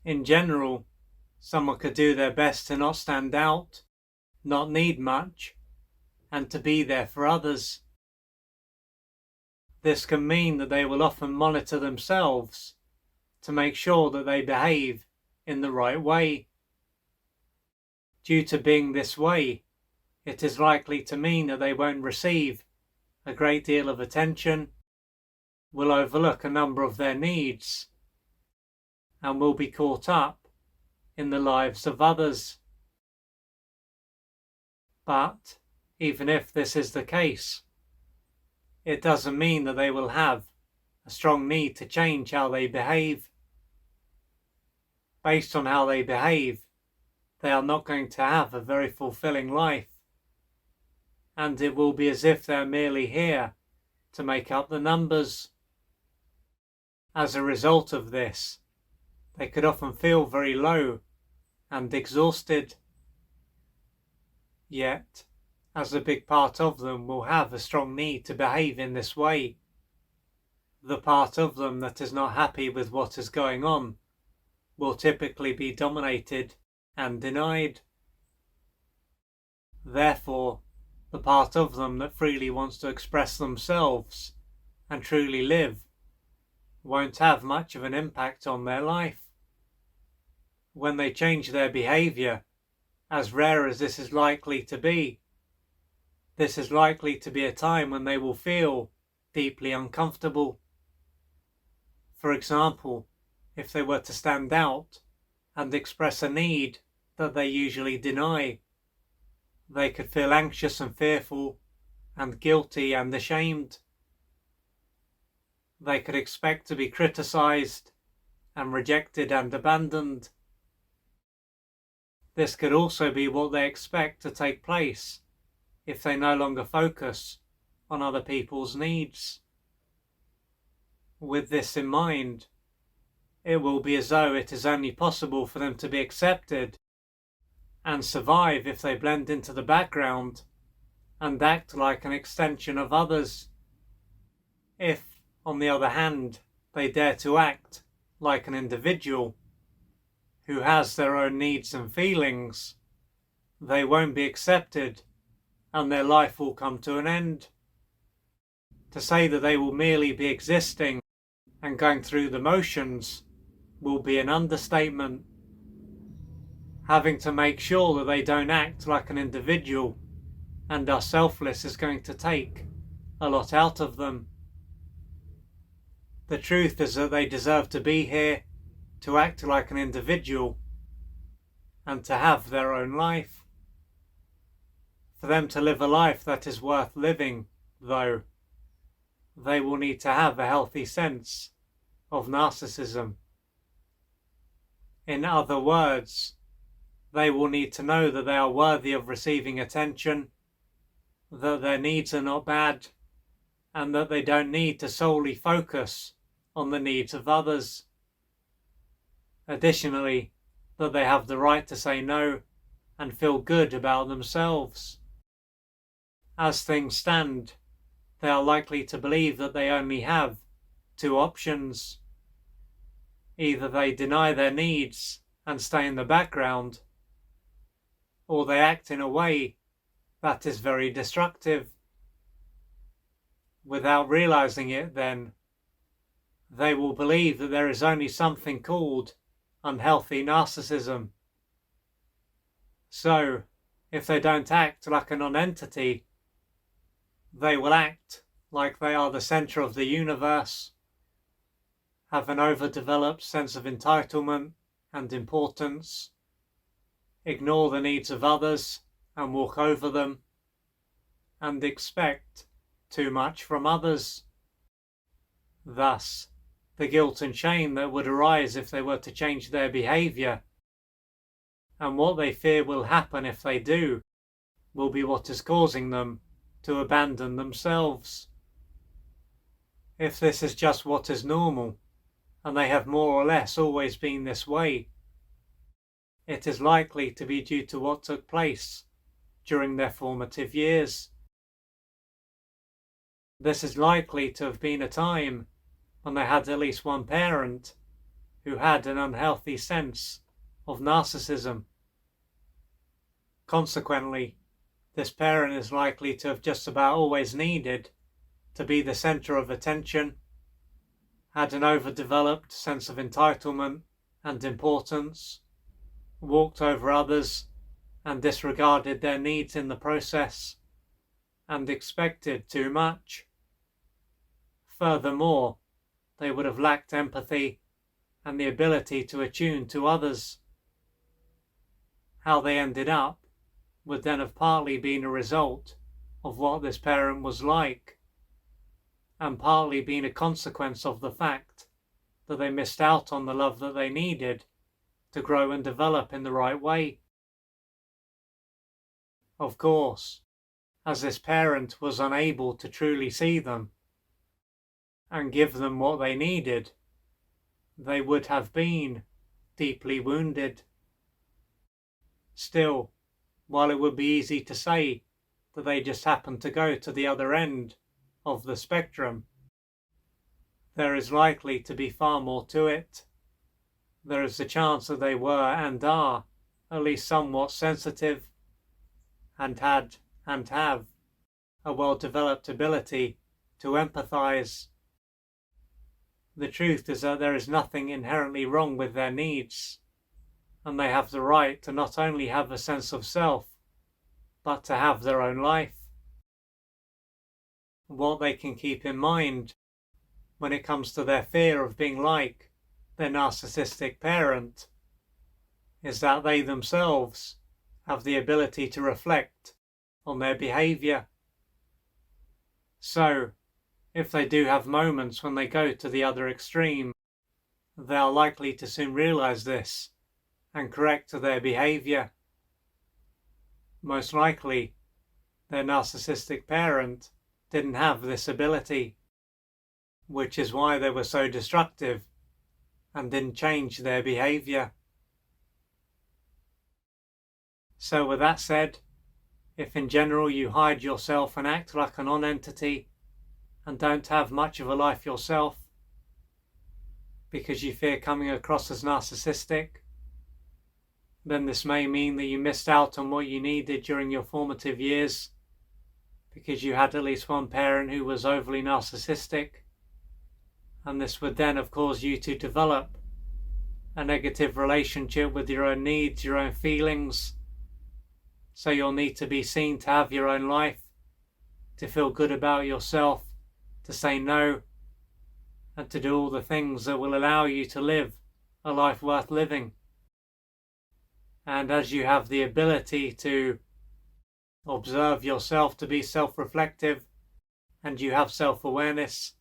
In general, someone could do their best to not stand out, not need much, and to be there for others. This can mean that they will often monitor themselves to make sure that they behave in the right way. Due to being this way, it is likely to mean that they won't receive a great deal of attention, will overlook a number of their needs, and will be caught up in the lives of others. But even if this is the case, it doesn't mean that they will have a strong need to change how they behave. Based on how they behave, they are not going to have a very fulfilling life, and it will be as if they're merely here to make up the numbers. As a result of this, they could often feel very low and exhausted. Yet, as a big part of them will have a strong need to behave in this way, the part of them that is not happy with what is going on will typically be dominated and denied. Therefore, the part of them that freely wants to express themselves and truly live won't have much of an impact on their life. When they change their behaviour, as rare as this is likely to be, this is likely to be a time when they will feel deeply uncomfortable. For example, if they were to stand out and express a need that they usually deny, they could feel anxious and fearful and guilty and ashamed. They could expect to be criticised and rejected and abandoned. This could also be what they expect to take place if they no longer focus on other people's needs. With this in mind, it will be as though it is only possible for them to be accepted and survive if they blend into the background and act like an extension of others. If, on the other hand, they dare to act like an individual who has their own needs and feelings, they won't be accepted and their life will come to an end. To say that they will merely be existing and going through the motions will be an understatement. Having to make sure that they don't act like an individual and are selfless is going to take a lot out of them. The truth is that they deserve to be here, to act like an individual, and to have their own life. For them to live a life that is worth living, though, they will need to have a healthy sense of narcissism. In other words, they will need to know that they are worthy of receiving attention, that their needs are not bad, and that they don't need to solely focus on the needs of others. Additionally, that they have the right to say no and feel good about themselves. As things stand, they are likely to believe that they only have two options. Either they deny their needs and stay in the background, or they act in a way that is very destructive. Without realizing it, then, they will believe that there is only something called unhealthy narcissism. So, if they don't act like a non-entity, they will act like they are the centre of the universe, have an overdeveloped sense of entitlement and importance, ignore the needs of others and walk over them, and expect too much from others. Thus, the guilt and shame that would arise if they were to change their behaviour, and what they fear will happen if they do, will be what is causing them to abandon themselves. If this is just what is normal, and they have more or less always been this way, it is likely to be due to what took place during their formative years. This is likely to have been a time when they had at least one parent who had an unhealthy sense of narcissism. Consequently, this parent is likely to have just about always needed to be the centre of attention, had an overdeveloped sense of entitlement and importance, walked over others and disregarded their needs in the process, and expected too much. Furthermore, they would have lacked empathy and the ability to attune to others. How they ended up would then have partly been a result of what this parent was like, and partly been a consequence of the fact that they missed out on the love that they needed to grow and develop in the right way. Of course, as this parent was unable to truly see them and give them what they needed, they would have been deeply wounded. Still, while it would be easy to say that they just happened to go to the other end of the spectrum, there is likely to be far more to it. There is a chance that they were and are at least somewhat sensitive, and had and have a well-developed ability to empathize. The truth is that there is nothing inherently wrong with their needs, and they have the right to not only have a sense of self, but to have their own life. What they can keep in mind when it comes to their fear of being like their narcissistic parent is that they themselves have the ability to reflect on their behaviour. So, if they do have moments when they go to the other extreme, they are likely to soon realise this and correct their behaviour. Most likely, their narcissistic parent didn't have this ability, which is why they were so destructive and didn't change their behaviour. So with that said, if in general you hide yourself and act like a non-entity and don't have much of a life yourself because you fear coming across as narcissistic, then this may mean that you missed out on what you needed during your formative years because you had at least one parent who was overly narcissistic, and this would then have caused you to develop a negative relationship with your own needs, your own feelings. So you'll need to be seen to have your own life, to feel good about yourself, to say no, and to do all the things that will allow you to live a life worth living. And as you have the ability to observe yourself, to be self-reflective, and you have self-awareness,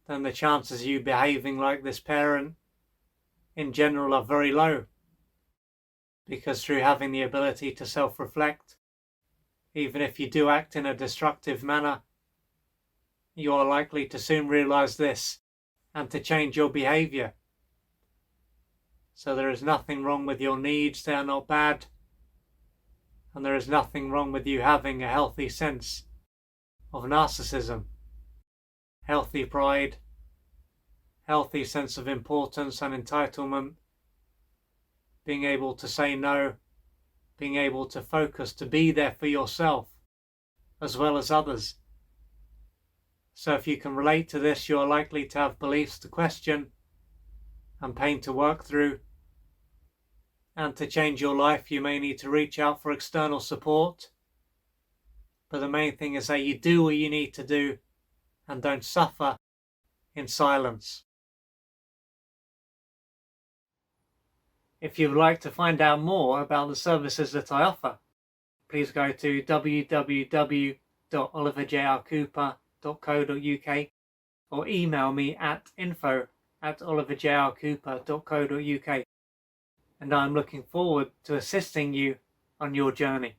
then the chances of you behaving like this parent in general are very low. Because through having the ability to self-reflect, even if you do act in a destructive manner, you are likely to soon realise this and to change your behaviour. So there is nothing wrong with your needs, they are not bad, and there is nothing wrong with you having a healthy sense of narcissism, healthy pride, healthy sense of importance and entitlement, being able to say no, being able to focus, to be there for yourself as well as others. So if you can relate to this, you are likely to have beliefs to question and pain to work through. And to change your life, you may need to reach out for external support. But the main thing is that you do what you need to do and don't suffer in silence. If you would like to find out more about the services that I offer, please go to www.oliverjrcooper.co.uk or email me at info@oliverjrcooper.co.uk, and I'm looking forward to assisting you on your journey.